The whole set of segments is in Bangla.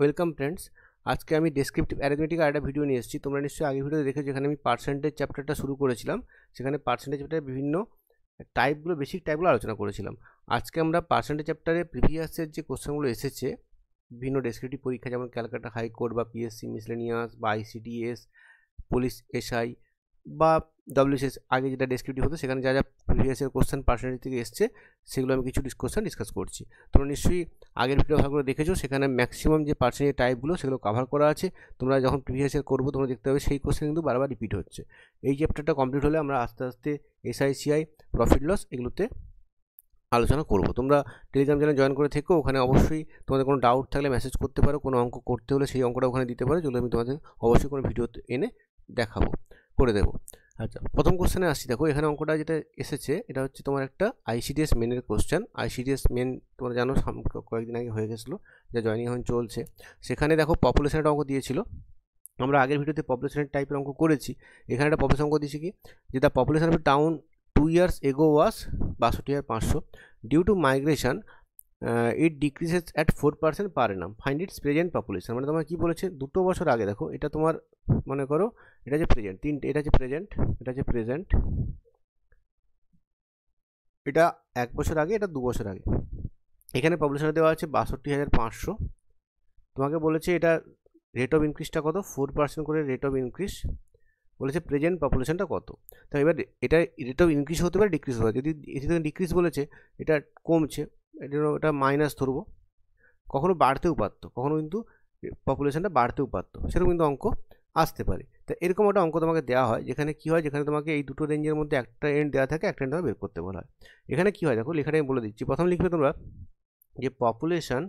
Welcome friends. আজকে আমি ডেসক্রিপটিভ অ্যারিথমেটিক একটা ভিডিও নিয়ে এসেছি। তোমরা নিশ্চয়ই আগের ভিডিও দেখেছো, যেখানে আমি পার্সেন্টেজ চ্যাপ্টারটা শুরু করেছিলাম। সেখানে পার্সেন্টেজ চ্যাপ্টারের বিভিন্ন টাইপগুলো, বেসিক টাইপগুলো আলোচনা করেছিলাম। আজকে আমরা পার্সেন্টেজ চ্যাপ্টারে প্রিভিয়াসের যে কোশ্চেনগুলো এসেছে বিভিন্ন ডেসক্রিপটিভ পরীক্ষা, যেমন ক্যালকাটা হাইকোর্ট বা পিএসসি মিসলেনিয়াস বা আইসিডিএস, পুলিশ এসআই বা ডব্লিউএসএস, আগে যেটা ডেসক্রিপটিভ হতো সেখানে যা যা প্রিভিয়াসের কোশ্চেন পার্সেন্টেজ থেকে এসছে সেগুলো আমি কিছু কোশ্চেন ডিসকাস করছি। তোমরা নিশ্চয়ই আগের ভিডিও ভাগগুলো দেখেছো, সেখানে ম্যাক্সিমাম যে পার্সেন্টেজ টাইপগুলো সেগুলো কভার করা আছে। তোমরা যখন প্রিভিয়াসের করবো তোমরা দেখতে পাবে সেই কোশ্চেন কিন্তু বারবার রিপিট হচ্ছে। এই চ্যাপ্টারটা কমপ্লিট হলে আমরা আস্তে আস্তে এসআইসিআই, প্রফিট লস এগুলোতে আলোচনা করব। তোমরা টেলিগ্রাম চ্যানেল জয়েন করে থেকো, ওখানে অবশ্যই তোমাদের কোনো ডাউট থাকলে মেসেজ করতে পারো। কোনো অঙ্ক করতে হলে সেই অঙ্কটা ওখানে দিতে পারো, যেগুলো আমি তোমাদের অবশ্যই কোনো ভিডিও এনে দেখাবো, করে দেবো। আচ্ছা, প্রথম কোশ্চেনে আসছি। দেখো এখানে অঙ্কটা যেটা এসেছে এটা হচ্ছে তোমার একটা আইসিডিএস মেনের কোশ্চেন। আইসিডিএস মেন তোমরা জানো কয়েকদিন আগে হয়ে গেছিলো, যা জয়েনিং এখন চলছে। সেখানে দেখো পপুলেশনের অঙ্ক দিয়েছিল। আমরা আগের ভিডিওতে পপুলেশনের টাইপের অঙ্ক করেছি। এখানে একটা পপুলেশন অঙ্ক দিয়েছি কি, যে the population of town 2 years ago was 62,500. Due to migration, it decreases at 4% per annum. Find its present population. মানে তোমার কি বলেছে, 2 বছর আগে। দেখো এটা তোমার মনে করো এটা যে প্রেজেন্ট, এটা যে প্রেজেন্ট, এটা যে প্রেজেন্ট, এটা 1 বছর আগে, এটা 2 বছর আগে। এখানে পপুলেশন দেওয়া আছে 62,500। তোমাকে বলেছে এটা রেট অফ ইনক্রিজটা কত, 4% করে রেট অফ ইনক্রিজ বলেছে। প্রেজেন্ট পপুলেশনটা কত। তো এবার এটা রেট অফ ইনক্রিজ হতে পারে, ডিক্রিজ হতে পারে। যদি এটি ডিক্রিজ বলেছে, এটা কমছে, এটা মাইনাস ধরবো। কখনো বাড়তেও পারতো, কখনো কিন্তু পপুলেশনটা বাড়তেও পারতো, সেরকম কিন্তু অঙ্ক আসতে পারে। তো এরকম একটা অঙ্ক তোমাকে দেওয়া হয়, যেখানে কি হয়, যেখানে তোমাকে এই দুটো রেঞ্জের মধ্যে একটা এন্ড দেওয়া থাকে, একটা এন্ড বের করতে বলা হয়। এখানে কি হয় দেখো, লেখাটা আমি বলে দিচ্ছি। প্রথম লিখবে তোমরা যে পপুলেশন,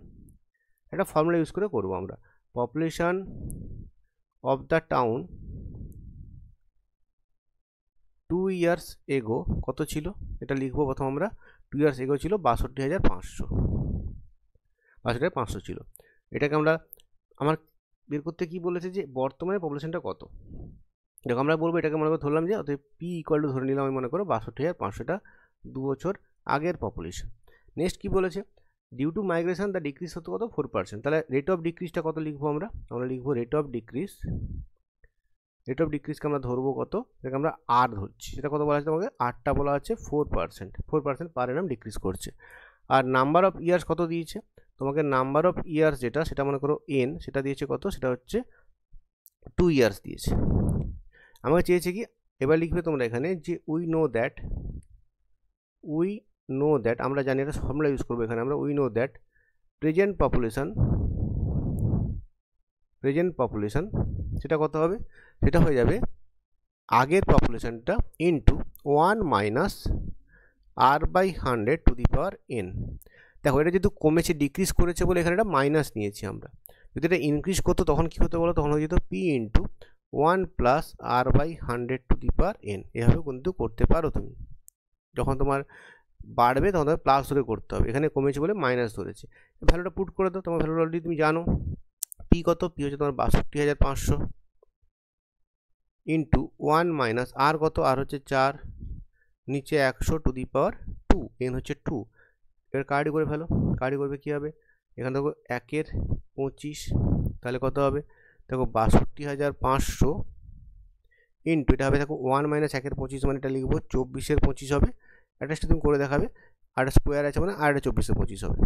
একটা ফর্মুলা ইউজ করে করবো আমরা। Population of the town 2 years ago কত ছিল, এটা লিখবো প্রথম আমরা। 2 years ago ছিল 62,500, 62,500 ছিল। এটাকে আমরা আমার বের করতে কি বলেছে, যে বর্তমানে পপুলেশনটা কত। দেখো আমরা বলবো এটাকে মনে করে ধরলাম যে অতএব পি ইকুয়াল টু ধরে নিলাম আমি, মনে করো 62,500টা 2 বছর আগের পপুলেশন। নেক্সট কি বলেছে, due to migration the decrease হতো কত, 4%। তাহলে রেট অফ ডিক্রিজটা কত লিখবো আমরা লিখবো rate of decrease. Rate of ডিক্রিজকে আমরা ধরবো কত, এটাকে আমরা আর ধরছি। সেটা কত বলা আছে তোমাকে, আরটা বলা আছে 4% পার অ্যানাম ডিক্রিজ করছে। আর নাম্বার অফ ইয়ার্স কত দিয়েছে তোমাকে, নাম্বার অফ ইয়ার্স যেটা, সেটা মনে করো এন, সেটা দিয়েছে কত, সেটা হচ্ছে 2 years দিয়েছে। আমাকে চেয়েছে কি, এবার লিখবে তোমরা এখানে যে উই নো দ্যাট, আমরা জানি, এটা ফর্মুলা ইউজ করবো এখানে আমরা। We know that present population সেটা কত হবে, সেটা হয়ে যাবে আগের পপুলেশনটা ইন্টু 1 মাইনাস r/100 দেখো এটা যেহেতু কমেছে, ডিক্রিজ করেছে বলে এখানে এটা মাইনাস নিয়েছি আমরা। যদি এটা ইনক্রিজ করতো তখন কি হতো বলো, তখন হয়ে যেত p ইন্টু 1 প্লাস r/100 এভাবে কিন্তু করতে পারো তুমি। যখন তোমার বাড়বে তখন তোমার প্লাস ধরে করতে হবে, এখানে কমেছে বলে মাইনাস ধরেছে। ভ্যালুটা পুট করে দাও, তোমার ভ্যালুটা অলরেডি তুমি জানো। পি কত, পি হচ্ছে তোমার 62,500 ইন্টু 1 মাইনাস আর কত, আর হচ্ছে 4, নিচে 100 n হচ্ছে 2। এবার কার্ডি করে ফেলো, কার্ডি করবে কী হবে, এখানে দেখো 1-এর 25, তাহলে কত হবে দেখো 62,500 ইন্টু, এটা হবে দেখো 1 মাইনাস 1-এর 25, মানে এটা লিখবো 24-এর 25 হবে। অ্যাড্রেসটা তুমি করে দেখাবে, আর স্কোয়ার আছে মানে আর 24-এর 25 হবে।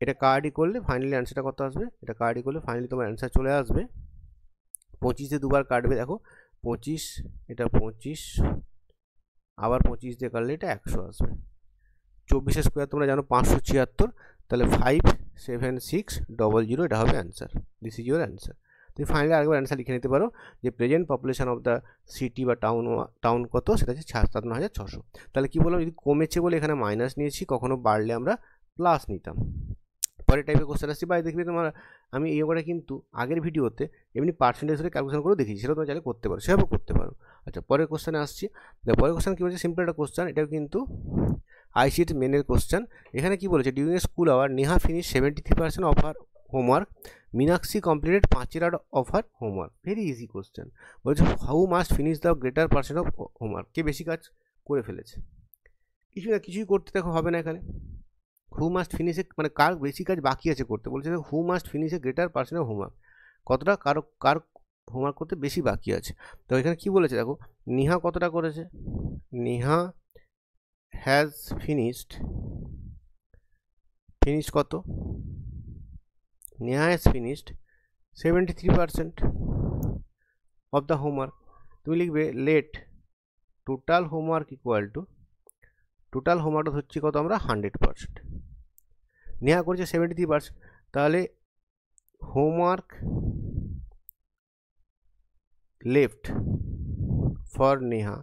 এটা কার্ডি করলে ফাইনালি অ্যান্সারটা কত আসবে, এটা কার্ডি করলে ফাইনালি তোমার অ্যান্সার চলে আসবে 25 দুবার কাটবে। দেখো 25, এটা 25, আবার 25 দিয়ে কাটলে এটা 100 আসবে। 24-এর স্কোয়ার তোমরা জানো 576, তাহলে 57600, এটা হবে answer. This is your answer. তুমি ফাইনালি আরেকবার অ্যান্সার লিখে নিতে পারো, যে present population of the city বা টাউন কত, সেটা হচ্ছে 57,600। তাহলে কি বললাম, যদি কমেছে বলে এখানে মাইনাস নিয়েছি, কখনো বাড়লে আমরা প্লাস নিতাম। পরের টাইপের কোশ্চেন আসছি, বা দেখবে তোমার আমি এই অঙ্কটা কিন্তু আগের ভিডিওতে এমনি পার্সেন্টেজ ধরে ক্যালকুলেশন করে দেখিয়েছি, সেটা তোমরা চাইলে করতে পারো, সেভাবে করতে পারো। আচ্ছা, পরের কোশ্চেনে আসছি। পরের কোশ্চেন কী বলছে, সিম্পল একটা কোশ্চেন, এটাও কিন্তু আইসিটি মেনের কোশ্চেন। এখানে কি বলেছে, during school hour Neha finish 73% of her homework, Meenakshi completed 5 of her homework. Very easy question. বলছে how must finish the greater percent of homework, কে বেশি কাজ করে ফেলেছে। কিছুই করতে দেখো হবে না এখানে, হু মাস্ট ফিনিশ এ মানে কার বেশি কাজ বাকি আছে করতে বলছে, who must finish a greater percent of homework, কতটা কার হোমওয়ার্ক করতে বেশি বাকি আছে। তো এখানে কি বলেছে দেখো, নেহা কতটা করেছে, নেহা হ্যাজ ফিনিশড কত, Neha has finished 73% of the homework. তুমি লিখবে let total homework equal to, total হোমওয়ার্কটা হচ্ছে কত আমরা 100%, নেহা করেছে 73%, তাহলে হোমওয়ার্ক লেফট ফর নেহা,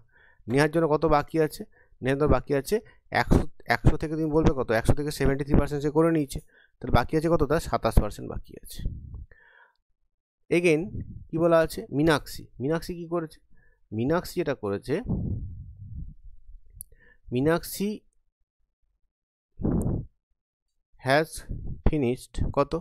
নেহার জন্য কত বাকি আছে, নেহার জন্য বাকি আছে 100 থেকে তুমি বলবে কত, 100 থেকে 73% সে করে নিয়েছে, তাহলে বাকি আছে কত, তার 27% বাকি আছে। এগেন কি বলা আছে, মীনাক্ষী কি করেছে, মীনাক্ষী যেটা করেছে, মীনাক্ষী হ্যাজ ফিনিশড কত,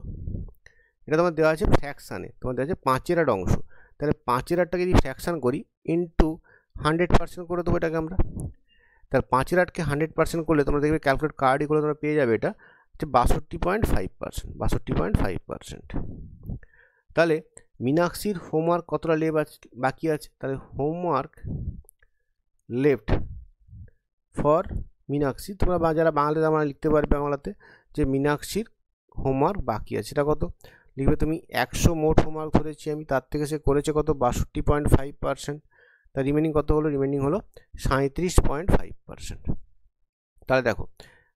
এটা তোমার দেওয়া আছে ফ্র্যাকশানে, তোমার দেওয়া আছে 5/8 অংশ, তাহলে 5/8টাকে যদি ফ্র্যাকশান করি ইন্টু 100% করে দেবো এটাকে আমরা, তাহলে 5/8কে 100% করলে তোমরা দেখবে ক্যালকুলেট কার্ডই করে তোমরা পেয়ে যাবে, এটা হচ্ছে 62.5%। তাহলে মীনাক্ষীর হোমওয়ার্ক কতটা বাকি আছে, তাহলে হোমওয়ার্ক লেফট ফর মীনাক্ষী, তোমরা যারা বাংলাতে আমরা লিখতে পারবে বাংলাতে যে মীনাক্ষীর হোমওয়ার্ক বাকি আছে, সেটা কত লিখবে তুমি, 100 মোট হোমওয়ার্ক ধরেছি আমি, তার থেকে সে করেছে কত 62.5%, তার রিমেনিং কত হলো, রিমেনিং হলো 37.5%। তাহলে দেখো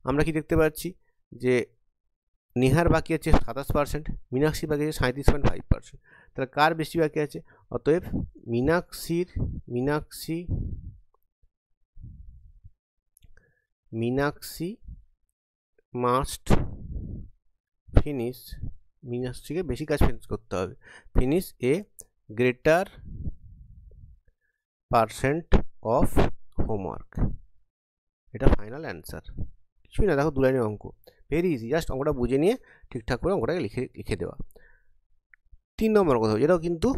আমরা কি দেখতে পাচ্ছি যে নেহার বাকি আছে 27%, মীনাক্ষীর বাকি আছে 37.5%, তাহলে কার বেশি বাকি আছে, অতএব মীনাক্ষী মাস্ট ফিনিশ, মীনাক্ষীকে বেশি কাজ ফিনিশ করতে হবে, finish a greater percent of homework, এটা ফাইনাল অ্যান্সার, কিছুই না, দেখো 2 লাইনের অঙ্ক, ভেরি ইজি, জাস্ট অঙ্কটা বুঝে নিয়ে ঠিকঠাক করে অঙ্কটাকে লিখে দেওয়া। 3 নম্বর কথা, এটাও কিন্তু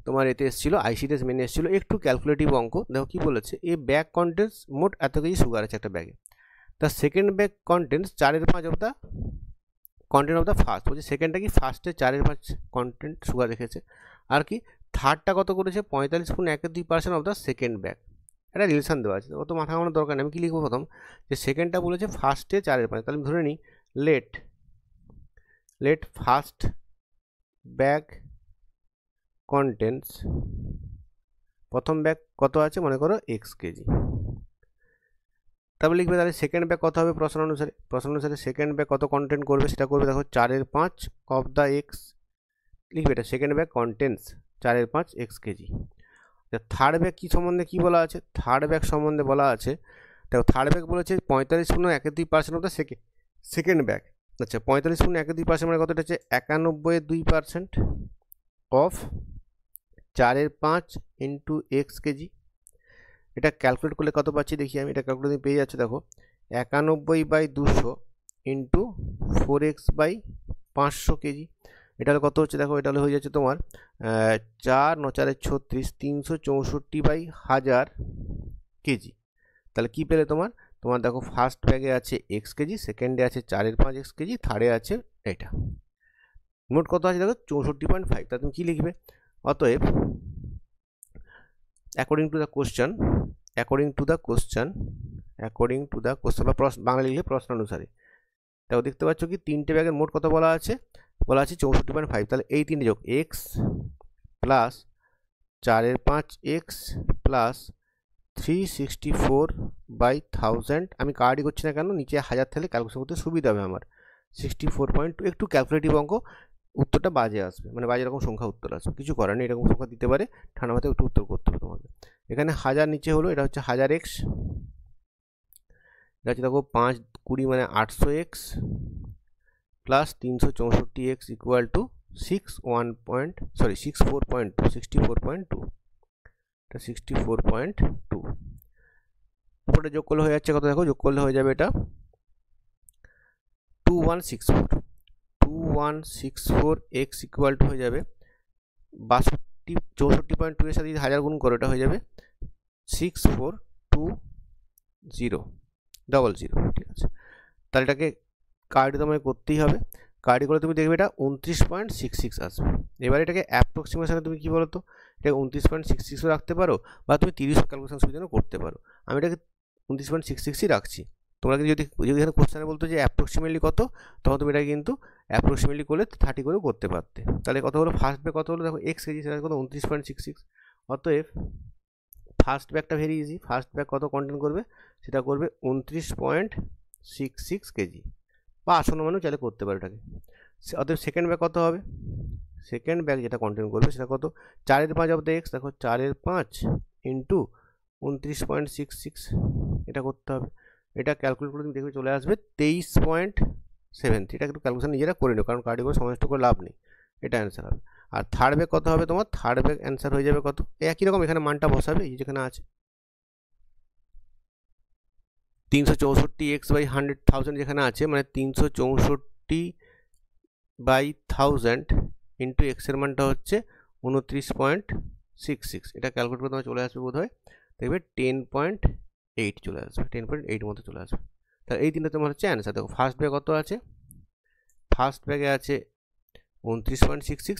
তোমার এতে এসেছিলো, আইসিডিএস মেনে এসেছিলো, একটু ক্যালকুলেটিভ অঙ্ক। দেখো কি বলেছে, এ ব্যাগ কন্টেন্টস, মোট এত কেজি সুগার আছে একটা ব্যাগে, the second bag contents 4/5 of the content of the first, বলছে সেকেন্ডটা কি ফার্স্টে 4/5 কন্টেন্ট সুগার রেখেছে, আর কি থার্ডটা কত করেছে 45.12% অফ দ্য সেকেন্ড ব্যাগ, একটা রিলেশন দেওয়া আছে, অত মাথা ঘামানোর দরকার নেই। আমি কি লিখবো প্রথম, যে সেকেন্ডটা বলেছে ফার্স্টে 4/5, তাহলে আমি ধরে নিই লেট ফার্স্ট ব্যাগ কন্টেন্টস, প্রথম ব্যাগ কত আছে মনে করো x কেজি, তারপর লিখবে তাহলে সেকেন্ড ব্যাগ কত হবে প্রশ্ন অনুসারে সেকেন্ড ব্যাগ কত কন্টেন্ট করবে, সেটা করবে দেখো 4/5 অফ দ্য x, লিখবে এটা second bag contents 4/5 x KG. Third bag কি সম্বন্ধে কি বলা আছে, থার্ড ব্যাগ সম্বন্ধে বলা আছে, দেখো থার্ড ব্যাগ বলেছে 45.12% অফ দ্য সেকেন্ড ব্যাগ, আচ্ছা 45.12% মানে কত, এটা হচ্ছে 91.2% অফ 4/5 ইন্টু x কেজি, এটা ক্যালকুলেট করলে কত পাচ্ছি দেখি আমি, এটা ক্যালকুলেট পেয়ে যাচ্ছে, দেখো 91/200 ইন্টু 4x/500 কেজি, এটা কত হচ্ছে দেখো, এটা হয়ে যাচ্ছে তোমার 4×9=36, 364/1000 কেজি। তাহলে কি পেলে তোমার দেখো ফার্স্ট ব্যাগে আছে x কেজি, সেকেন্ডে আছে 4/5 x কেজি, থার্ডে আছে এটা, মোট কত আছে দেখো 64.5, তা তুমি কি লিখবে, অতএব অ্যাকর্ডিং টু দ্য কোশ্চেন বা বাংলা লিখলে প্রশ্ন অনুসারে, তাও দেখতে পাচ্ছ কি 3টে ব্যাগের মোট কত বলা আছে 64.5, তাহলে এই 3টে যোগ x প্লাস 4/5 x প্লাস 364/1000, আমি কার্ডই করছি না কেন, নিচে 1000 থাকলে ক্যালকুলেশন করতে সুবিধা হবে আমার, 64.2, একটু ক্যালকুলেটিভ অঙ্ক, উত্তরটা বাজে আসবে, মানে বাজে এরকম সংখ্যা উত্তর আসবে, কিছু করার নেই, এরকম সংখ্যা দিতে পারে, ঠান্ডা মাথায় একটু উত্তর করতে হবে তোমাকে। এখানে 1000 নিচে হলো, এটা হচ্ছে 1000x, এটা হচ্ছে দেখো 5×20 মানে 800x plus 364x equal to 64.2, এটা 64.2, উপরে যোগ করলে হয়ে যাচ্ছে কত দেখো, যোগ করলে হয়ে যাবে এটা 2164x ইকুয়াল টু হয়ে যাবে 64.2 এর সাথে যদি 1000 গুণ করো, এটা হয়ে যাবে 642000, ঠিক আছে। তাহলে এটাকে কার্ডি তোমায় করতেই হবে। কার্ডি করে তুমি দেখবে এটা 29.66 আসবে। এবার এটাকে অ্যাপ্রক্সিমেশনে তুমি কী বলো তো, এটাকে 29.66ও রাখতে পারো, বা তুমি 30 ক্যালকুলেশন সুবিধাও করতে পারো। আমি এটাকে 29.66ই রাখছি। তোমরা যদি এখানে কোশ্চেনে বলতো যে অ্যাপ্রক্সিমেটলি কত, তখন তুমি এটা কিন্তু অ্যাপ্রক্সিমেটলি করলে 30 করেও করতে পারতে। তাহলে কত হলো, ফার্স্ট ব্যাগ কত হলো দেখো, এক্স কেজি, সেটা কত 29.66। অতএব ফার্স্ট ব্যাগটা ভেরি ইজি, ফার্স্ট ব্যাগ কত কন্টেন্ট করবে, সেটা করবে 29.66 কেজি, বা আসন্ন মানুষ চাইলে করতে পারে এটাকে। অতএব সেকেন্ড ব্যাগ কত হবে, সেকেন্ড ব্যাগ যেটা কন্টেন্ট করবে সেটা কত, 4/5 অফ দ্য এক্স, দেখো 4/5 ইন্টু 29.66, এটা করতে হবে। এটা ক্যালকুলেট করে তুমি দেখবে চলে আসবে 23.73। এটা একটু ক্যালকুলেশন নিজেরা করে নিও, কারণ কার্ডে করে সময় নষ্ট করে লাভ নেই, এটা অ্যান্সার হবে। আর থার্ড ব্যাগ কত হবে তোমার, থার্ড ব্যাগ অ্যান্সার হয়ে যাবে কত, একই রকম এখানে মানটা বসাবে, এই যেখানে আছে 364x/100,000 যেখানে আছে, মানে 364/1000 ইন্টু এক্সের মানটা হচ্ছে 29.66। এটা ক্যালকুলেট করে তোমার চলে আসবে বোধ হয়, দেখবে 10.8 চলে আসবে, 10.8 মতো চলে আসবে। তাহলে এই তিনটা তোমার হচ্ছে অ্যান্সার। দেখো ফার্স্ট ব্যাগ কত আছে, ফার্স্ট ব্যাগে আছে 29.66,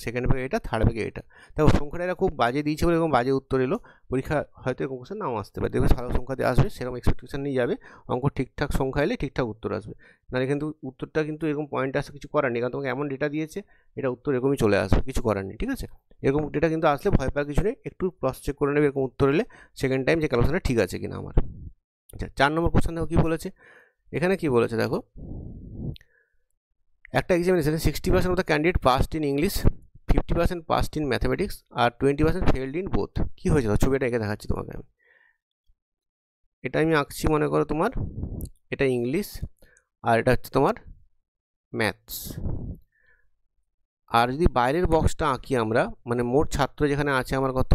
সেকেন্ড ব্যাগে এটা, থার্ড ব্যাগে এটা। দেখো সংখ্যাটা এরা খুব বাজে দিয়েছে বলে এরকম বাজে উত্তর এলো, পরীক্ষা হয়তো এরকম কোশ্চেন নাও আসতে পারে। দেখবে ভালো সংখ্যা দিয়ে আসবে, সেরকম এক্সপেকটেশন নিয়ে যাবে, অঙ্ক ঠিকঠাক সংখ্যা এলে ঠিকঠাক উত্তর আসবে। নাহলে কিন্তু উত্তরটা কিন্তু এরকম পয়েন্ট আসে কিছু করার নেই, কারণ তোমাকে এমন ডেটা দিয়েছে, এটা উত্তর এরকমই চলে আসবে, কিছু করার নেই, ঠিক আছে। এরকম ডেটা কিন্তু আসলে ভয় পাওয়ার কিছু নেই, একটু ক্রস চেক করে নেবে এরকম উত্তর এলে সেকেন্ড টাইম যে ক্যালকুলেশনটা ঠিক আছে কিনা আমার। আচ্ছা 4 নম্বর কোশ্চেন দেখো কী বলেছে, এখানে কি বলেছে দেখো, একটা এক্সামিনেশনে 60% of the candidate passed in English, 50% passed in mathematics, আর 20% ফেলড ইন বোথ। কী হয়েছে ছবিটা এঁকে দেখাচ্ছি তোমাকে আমি। এটা আমি আঁকছি, মনে করো তোমার এটা ইংলিশ, আর এটা হচ্ছে তোমার ম্যাথস। আর যদি বাইরের বক্সটা আঁকি আমরা, মানে মোট ছাত্র যেখানে আছে আমার কত,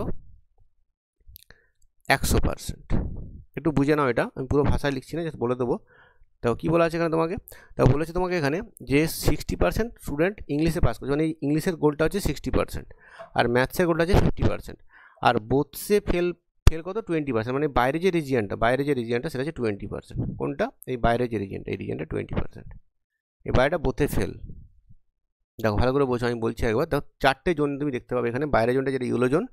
100%। একটু বুঝে নাও, এটা আমি পুরো ভাষায় লিখছি না, জাস্ট বলে দেবো। দেখো কী বলা আছে এখানে তোমাকে, দেখো বলেছে তোমাকে এখানে যে 60% স্টুডেন্ট ইংলিশে পাস করছে, মানে ইংলিশের গোলটা হচ্ছে 60%, আর ম্যাথসের গোলটা হচ্ছে 50%, আর বোথসে ফেল কত 20%, মানে বাইরে যে রিজিয়নটা সেটা হচ্ছে 20%। কোনটা, এই বাইরের যে রিজিয়নটা, এই রিজিয়নটা 20%, এই বাইরেটা বোথে ফেল। দেখো ভালো করে বোঝো, আমি বলছি একবার, দেখো 4টে জোন তুমি দেখতে পাবে এখানে, বাইরের জোনটা যেটা ইয়েলো জোন,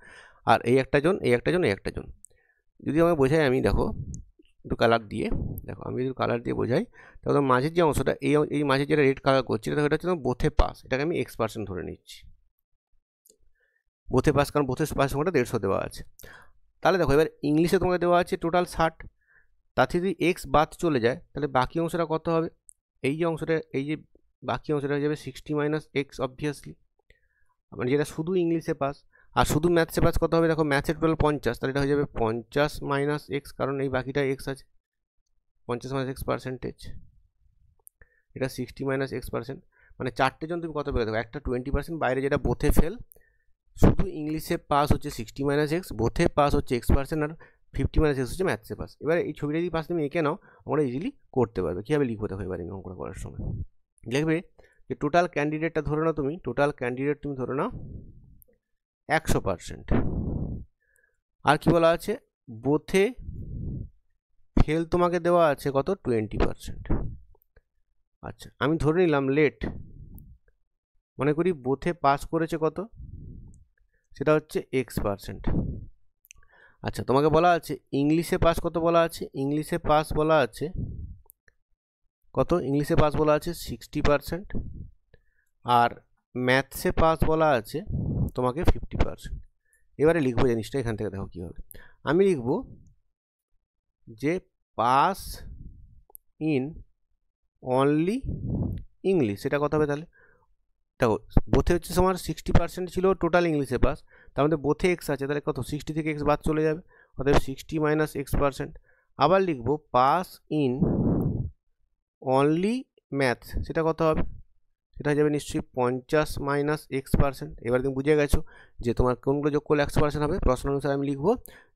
আর এই একটা জোন, এই একটা জোন, এই একটা জোন। যদি আমাকে বোঝাই আমি, দেখো একটু কালার দিয়ে, দেখো আমি যদি কালার দিয়ে বোঝাই, তাহলে মাঝের যে অংশটা, এই মাঝের যেটা রেড কালার করছি, দেখো এটা হচ্ছে বোথে পাস, এটাকে আমি x% ধরে নিচ্ছি, বোথে পাস, কারণ বোথে পাস সংখ্যাটা 150 দেওয়া আছে। তাহলে দেখো এবার ইংলিশে তোমাকে দেওয়া আছে টোটাল 60, তাতে যদি এক্স বাদ চলে যায়, তাহলে বাকি অংশটা কত হবে, এই যে অংশটা, এই যে বাকি অংশটা হয়ে যাবে 60 মাইনাস এক্স অবভিয়াসলি, মানে যেটা শুধু ইংলিশে পাস। আর শুধু ম্যাথসে পাস কত হবে, দেখো ম্যাথসের টোটাল 50, তাহলে এটা হয়ে যাবে 50 মাইনাস এক্স, কারণ এই বাকিটা এক্স আছে, 50 মাইনাস এক্স পার্সেন্টেজ, এটা 60 মাইনাস x%, মানে 4টে জন তুমি কত পেলে, দেখো একটা 20%, বাইরে যেটা বোথে ফেল, শুধু ইংলিশে পাস হচ্ছে 60 মাইনাস এক্স, বোথে পাস হচ্ছে x%, আর 50 মাইনাস এক্স হচ্ছে ম্যাথসে পাস। এবার এই ছবিটা যদি পাস তুমি এঁকে নাও, আমরা ইজিলি করতে পারবে। কীভাবে লিখবো দেখো এবার আমি অঙ্কটা করার সময়, লিখবে যে টোটাল ক্যান্ডিডেটটা ধরে নাও তুমি, টোটাল ক্যান্ডিডেট তুমি ধরে নাও 100%, আর কি বলা আছে, বোথে ফেল তোমাকে দেওয়া আছে কত 20%। আচ্ছা আমি ধরে নিলাম লেট, মনে করি বোথে পাস করেছে কত, সেটা হচ্ছে x%। আচ্ছা তোমাকে বলা আছে ইংলিশে পাস কত বলা আছে, ইংলিশে পাস বলা আছে কত, ইংলিশে পাস বলা আছে 60%, আর ম্যাথসে পাস বলা আছে তোমাকে 50%। এবারে লিখবো জিনিসটা, এখান থেকে দেখো কী হবে, আমি লিখব যে পাস ইন অনলি ইংলিশ, সেটা কত হবে, তাহলে দেখো বোথে হচ্ছে তোমার 60% ছিল টোটাল ইংলিশে পাস, তার মধ্যে বোথে এক্স আছে, তাহলে কত 60 থেকে এক্স বাদ চলে যাবে, অর্থাৎ 60 মাইনাস x%। আবার লিখবো পাস ইন অনলি ম্যাথস, সেটা কত হবে, সেটা হয়ে যাবে নিশ্চয়ই 50 মাইনাস x%। এবার তুমি বুঝে গেছো যে তোমার কোনগুলো যোগ করলে 100% হবে। প্রশ্ন অনুসারে আমি লিখবো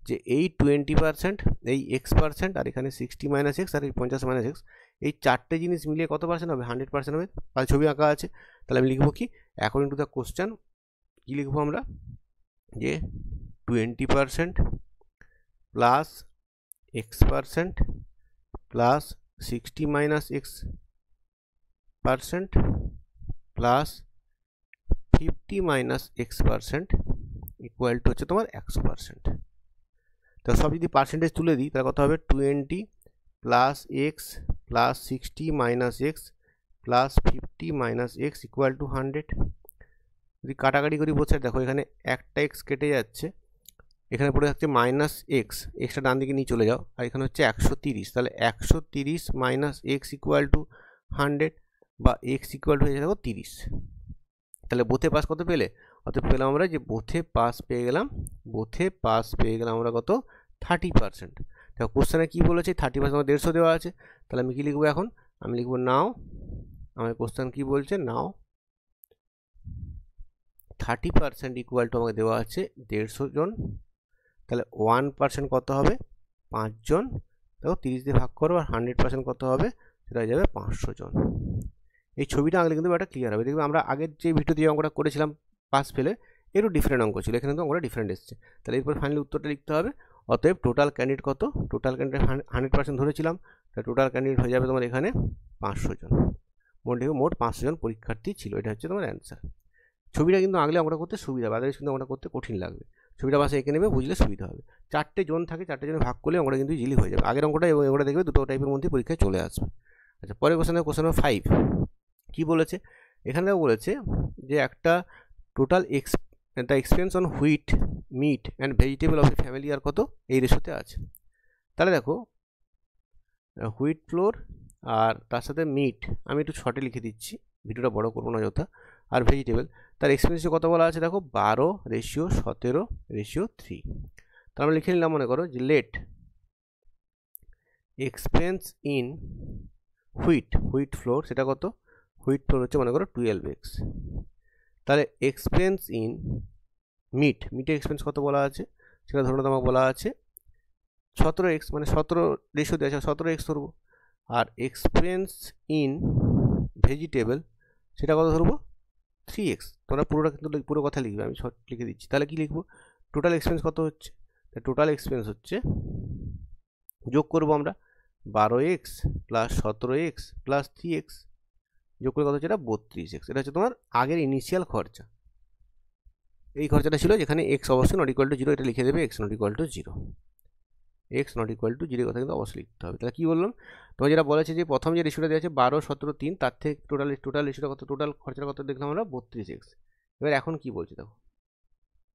যে এই 20%, এই x%, আর এখানে 60 মাইনাস এক্স, আর এই 50 মাইনাস এক্স, এই 4টে জিনিস মিলিয়ে কত পার্সেন্ট হবে, 100% হবে। আর ছবি আঁকা আছে, তাহলে আমি লিখবো কি, অ্যাকর্ডিং টু দ্য কোশ্চেন কী লিখবো আমরা, যে 20% plus x% plus 60 minus x 1% plus 50 minus x% equal to হচ্ছে তোমার 100%। তো সব যদি পার্সেন্টেজ তুলে দিই তাহলে কত হবে 20 plus x plus 60 minus x plus 50 minus x equal to 100। যদি কাটাকাটি করি বোঝায় দেখো এখানে একটা এক্স কেটে যাচ্ছে, এখানে পড়ে থাকছে মাইনাস এক্স, এক্সটা ডান দিকে নিয়ে চলে যাও, আর এখানে হচ্ছে 130, তাহলে 130 মাইনাস এক্স ইকুয়াল টু 100 বা এক্স ইকুয়াল টু হয়ে যাবে 30। তাহলে বোথে পাস কত পেলে? অত পেলাম আমরা যে বোথে পাস পেয়ে গেলাম, আমরা কত 30%। দেখো কোশ্চেনে কী বলেছে 30% আমার 150 দেওয়া আছে, তাহলে আমি কী লিখবো এখন? আমি লিখবো নাও, আমার কোশ্চেন কী বলছে, নাও 30% ইকুয়াল টু আমাকে দেওয়া আছে 150 জন, তাহলে 1% কত হবে 5 জন, দেখো 30 দিয়ে ভাগ করো, আর 100% কত হবে সেটা হয়ে যাবে 500 জন। এই ছবিটা আঁকলে কিন্তু একটা ক্লিয়ার হবে। দেখবে আমরা আগের যে ভিডিওতে যে অঙ্কটা করেছিলাম পাস ফেলে একটু ডিফারেন্ট অঙ্ক ছিল, এখানে কিন্তু অঙ্কটা ডিফারেন্ট এসছে। তাহলে এরপর ফাইনালি উত্তরটা লিখতে হবে। অতএব টোটাল ক্যান্ডিডেট কত? টোটাল ক্যান্ডিডেট 100% ধরেছিলাম, তাহলে টোটাল ক্যান্ডিডেট হয়ে যাবে তোমার এখানে 500 জন। মোট 500 জন পরীক্ষার্থী ছিল, এটা হচ্ছে তোমার অ্যান্সার। ছবিটা কিন্তু আঁকলে অঙ্কটা করতে সুবিধা হবে, আদারওয়াইজ কিন্তু অঙ্কটা করতে কঠিন লাগবে। ছবিটা বাসে এঁকে নেবে, বুঝলে সুবিধা হবে। 4টে জোন থাকে, 4টে জনে ভাগ করলে অঙ্কটা কিন্তু ইজিলি হয়ে যাবে। আগের অঙ্কটা এবং অঙ্কটা দেখবে দুটো টাইপের মধ্যে পরীক্ষায় চলে আসবে। আচ্ছা, পরের কোশ্চেন নম্বর 5 কি বলেছে? এখানেও বলেছে যে একটা total the expense on wheat, meat and vegetable of a family are কত এই রেশোতে আছে। তাহলে দেখো হুইট ফ্লোর আর তার সাথে মিট, আমি একটু শর্টে লিখে দিচ্ছি, ভিডিওটা বড় করবো না যথা। আর ভেজিটেবল তার এক্সপেন্স কত বলা আছে দেখো 12:17:3। তাহলে আমরা লিখে নিলাম, মনে করো যে let expense in wheat flour, সেটা কত? হুইট ফ্লোর হচ্ছে মনে করো 12x। তাহলে এক্সপেন্স ইন মিটের এক্সপেন্স কত বলা আছে? সেটা ধরো তোমাকে বলা আছে 17x, মানে 17 রেশিও দেওয়া আছে 17x ধরবো। আর এক্সপেন্স ইন ভেজিটেবল সেটা কত ধরবো 3x। তোমরা পুরোটা কিন্তু পুরো কথা লিখবে, আমি শর্ট লিখে দিচ্ছি। তাহলে কি লিখবো? টোটাল এক্সপেন্স কত হচ্ছে? টোটাল এক্সপেন্স হচ্ছে, যোগ করবো আমরা 12x plus 17x plus 3x, যোগ করে কত হচ্ছে? এটা 32x। এটা হচ্ছে তোমার আগের ইনিশিয়াল খরচা। এই খরচাটা ছিল যেখানে এক্স অবশ্যই নট ইকুয়াল টু 0, এটা লিখে দেবে x not equal to 0। X not equal to 0 কথা কিন্তু অবশ্যই লিখতে হবে। তাহলে কী বললাম? তোমার যেটা বলেছে যে প্রথম যে রেশিওটা দেওয়া আছে 12:17:3, তার থেকে টোটাল রেশিওটা কত? টোটাল খরচাটা কত দেখলাম আমরা 32x। এবার এখন কি বলছে দেখো,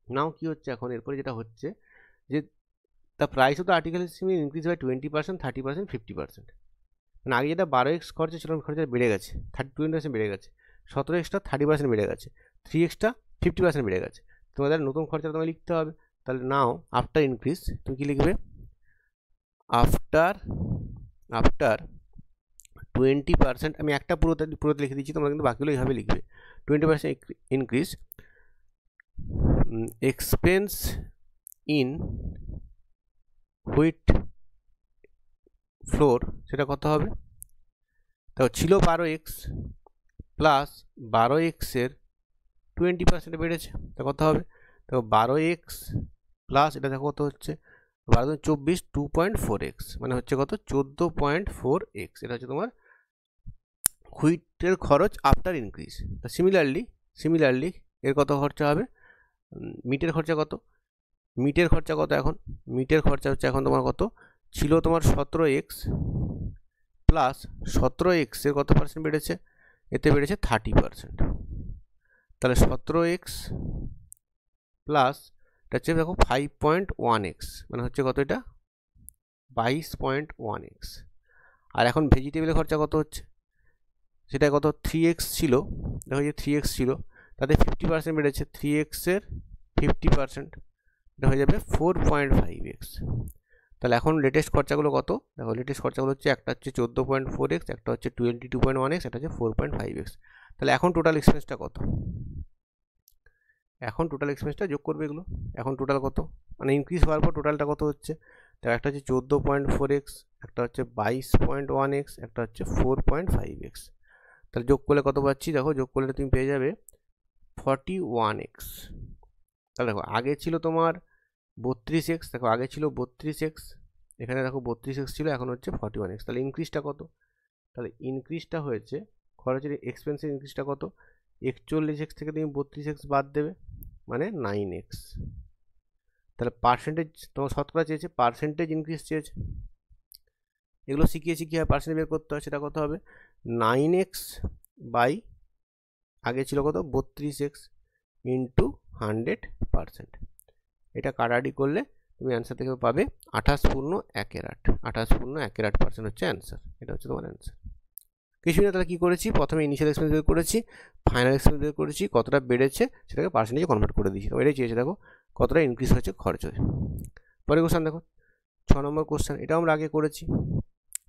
নাও কি হচ্ছে এখন এরপরে যেটা হচ্ছে যে the price of the article increase by 20%, 30%, 50%। মানে আগে যেটা 12x খরচা ছিল খরচা বেড়ে গেছে, 20% বেড়ে গেছে, 17xটা 30% বেড়ে গেছে, 3xটা 50% বেড়ে গেছে। তোমাদের নতুন খরচা তোমায় লিখতে হবে। তাহলে নাও আফটার ইনক্রিজ তুমি কি লিখবে? আফটার 20%, আমি একটা পুরোতে লিখে দিচ্ছি, তোমরা কিন্তু বাকিগুলো এইভাবে লিখবে। 20% increase expense in wheat flour, সেটা কত হবে? তো ছিল 12x প্লাস 12x এর 20% বেড়েছে, তা কত হবে? তো 12x প্লাস এটা দেখো কত হচ্ছে 12×24 2.4x, মানে হচ্ছে কত 14.4x। এটা হচ্ছে তোমার হুইটের খরচ আফটার ইনক্রিজ। তা সিমিলারলি এর কত খরচা হবে? মিটের খরচা কত? এখন মিটের খরচা হচ্ছে এখন তোমার কত ছিল? তোমার 17x প্লাস 17x এর কত পার্সেন্ট বেড়েছে? এতে বেড়েছে 30%। তাহলে 17x প্লাস এটা হচ্ছে দেখো 5.1x, মানে হচ্ছে কত? এটা 22.1x। আর এখন ভেজিটেবলের খরচা কত হচ্ছে? সেটা কত 3x ছিল, দেখো যে 3x ছিল, তাতে 50% বেড়েছে, 3x এর 50%, এটা হয়ে যাবে 4.5x। তাহলে এখন লেটেস্ট খরচাগুলো কত দেখো? লেটেস্ট খরচাগুলো হচ্ছে একটা হচ্ছে 14.4x, একটা হচ্ছে 22.1x, একটা হচ্ছে 4.5x। তাহলে এখন টোটাল এক্সপেন্সটা কত? এখন টোটাল এক্সপেন্সটা যোগ করবে এগুলো। এখন টোটাল কত, মানে ইনক্রিজ হওয়ার পর টোটালটা কত হচ্ছে? তো একটা হচ্ছে 14.4x, একটা হচ্ছে 22.1x, একটা হচ্ছে 4.5x। তাহলে যোগ করলে কত পাচ্ছি দেখো? যোগ করলে তুমি পেয়ে যাবে 41x। তাহলে দেখো আগে ছিল তোমার 32x, দেখো আগে ছিল 32x, এখানে দেখো 32x ছিল, এখন হচ্ছে 41x। তাহলে ইনক্রিজটা কত? তাহলে ইনক্রিজটা হয়েছে খরচের এক্সপেন্সের ইনক্রিজটা কত, 41x থেকে তুমি 32x বাদ দেবে, মানে 9x। তাহলে পার্সেন্টেজ তোমার শতকরা চেয়েছে, পার্সেন্টেজ ইনক্রিজ চেয়েছে। এগুলো শিখিয়েছি কীভাবে পার্সেন্টেজ বের করতে হয়। সেটা কত হবে, 9x বাই আগে ছিল কত 32x ইন্টু 100%। এটা কাটাকাটি করলে তুমি অ্যান্সার থেকে পাবে 28.18। 28.18% হচ্ছে অ্যান্সার। এটা হচ্ছে তোমার অ্যান্সার। কিছুই না, তাহলে কী করেছি, প্রথমে ইনিশিয়াল এক্সপেন্স বের করেছি, ফাইনাল এক্সপেন্স বের করেছি, কতটা বেড়েছে সেটাকে পার্সেন্টেজে কনভার্ট করে দিয়েছি। তো এটাই চেয়েছে, দেখো কতটা ইনক্রিজ হয়েছে খরচ হয়ে। পরের কোশ্চেন দেখো 6 নম্বর কোশ্চেন। এটাও আমরা আগে করেছি,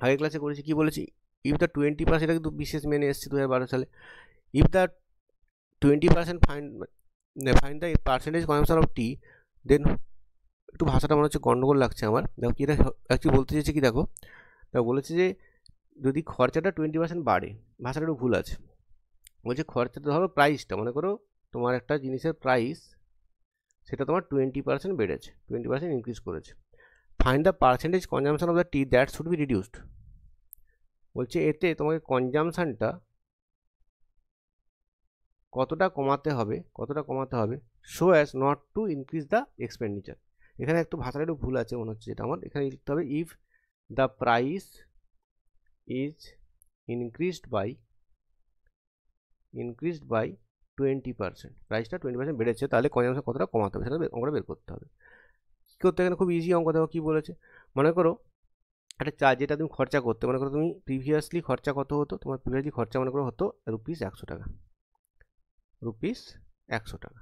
আগের ক্লাসে করেছি। কি বলেছি, ইফ দ্য 20%, এটা কিন্তু বিশেষ মেনে এসেছে 2012 সালে। If the 20% find the percentage consumption of tea, then একটু ভাষাটা মনে হচ্ছে গন্ডগোল লাগছে আমার। দেখো কি এটা অ্যাকচুয়ালি বলতে চেয়েছে, কি দেখো বলেছে যে যদি খরচাটা 20% বাড়ে, ভাষাটা একটু ভুল আছে। বলছে খরচাটা ধরো প্রাইসটা, মনে করো তোমার একটা জিনিসের প্রাইস সেটা তোমার 20% বেড়েছে, 20% ইনক্রিজ করেছে। Find the percentage consumption of the T that should be reduced. বলছে এতে তোমাকে কনজামশানটা কতটা কমাতে হবে so as not to increase the expenditure. এখানে একটু ভাষাটা একটু ভুল আছে মনে হচ্ছে, যেটা আমার এখানে লিখতে হবে if the price is increased by 20%, প্রাইসটা 20% বেড়েছে, তাহলে কনজামশন কতটা কমাতে হবে সেটা অঙ্কটা বের করতে হবে। কী করতে, এখানে খুব ইজি অঙ্ক। দেখো কী বলেছে, মনে করো একটা চা যেটা তুমি খরচা করতে, মনে করো তুমি প্রিভিয়াসলি খরচা কত হতো, তোমার প্রিভিয়াসলি খরচা মনে করো হতো ₹100 টাকা, ₹100।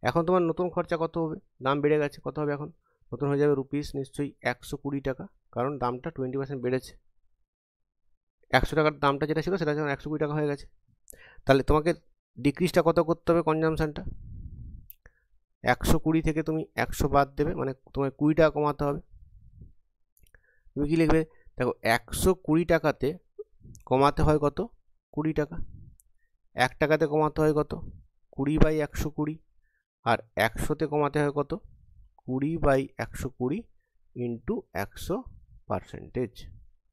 এখন তোমার নতুন খরচা কত হবে, দাম বেড়ে গেছে, কত হবে এখন, নতুন হয়ে যাবে নিশ্চয়ই ₹120, কারণ দামটা 20% বেড়েছে। 100 টাকার দামটা যেটা ছিল সেটা যখন 120 টাকা হয়ে গেছে, তাহলে তোমাকে ডিক্রিজটা কত করতে হবে, কনজামশানটা 120 থেকে তুমি 100 বাদ দেবে, মানে তোমায় 20 টাকা কমাতে হবে। তুমি কি লিখবে, দেখো 120 টাকাতে কমাতে হয় কত, 20 টাকা। 1 টাকাতে কমাতে হয় কত, 20/120, আর 100তে কমাতে হয় কত, 20/120 ইন্টু 100%।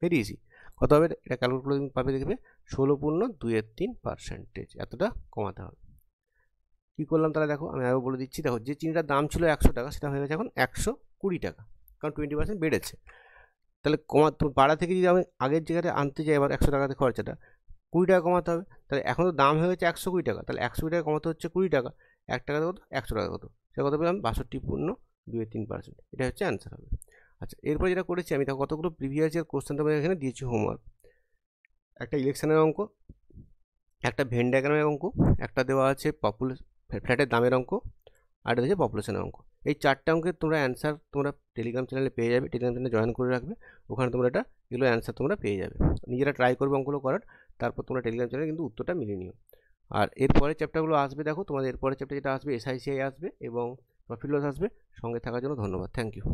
Very easy. কত হবে, এটা ক্যালকুলেট করে তুমি পাবে, দেখবে 16.23%। এতটা কমাতে হবে। কী করলাম তাহলে দেখো, আমি আরও বলে দিচ্ছি। দেখো যে চিনিটার দাম ছিল 100 টাকা সেটা হয়ে গেছে এখন 120 টাকা, কারণ 20% বেড়েছে। তাহলে বাড়া থেকে যদি আমি আগের জায়গাতে আনতে যাই আবার 100 টাকাতে খরচাটা 20 টাকা কমাতে হবে। তাহলে এখন তো দাম হয়ে গেছে 120 টাকা, তাহলে 120 টাকা কমাতে হচ্ছে 20 টাকা, 1 টাকাতে কত, 100 টাকা কত, সেটা কত পেলাম 62.23%। এটা হচ্ছে অ্যান্সার হবে। আচ্ছা, এরপর যেটা করেছি আমি, দেখো কতগুলো প্রিভিয়াস ইয়ার কোশ্চেন তোমাদের এখানে দিয়েছি হোমওয়ার্ক। একটা ইলেকশনের অঙ্ক, একটা ভেন ডায়াগ্রামের অঙ্ক, একটা দেওয়া আছে ফ্ল্যাটের দামের অঙ্ক, আর এটা হচ্ছে পপুলেশনের অঙ্ক। এই 4টে অঙ্কের তোমরা অ্যান্সার তোমরা টেলিগ্রাম চ্যানেলে পেয়ে যাবে। টেলিগ্রাম চ্যানেলে জয়েন করে রাখবে, ওখানে তোমরা এগুলো অ্যান্সার তোমরা পেয়ে যাবে। নিজেরা ট্রাই করবে অঙ্কগুলো করার, তারপর তোমরা টেলিগ্রাম চ্যানেলে কিন্তু উত্তরটা মিলিয়ে নিও। আর এরপরে চ্যাপ্টারগুলো আসবে, দেখো তোমাদের এরপরে চ্যাপ্টার যেটা আসবে SICI আসবে এবং প্রফিট লস আসবে। সঙ্গে থাকার জন্য ধন্যবাদ, থ্যাংক ইউ।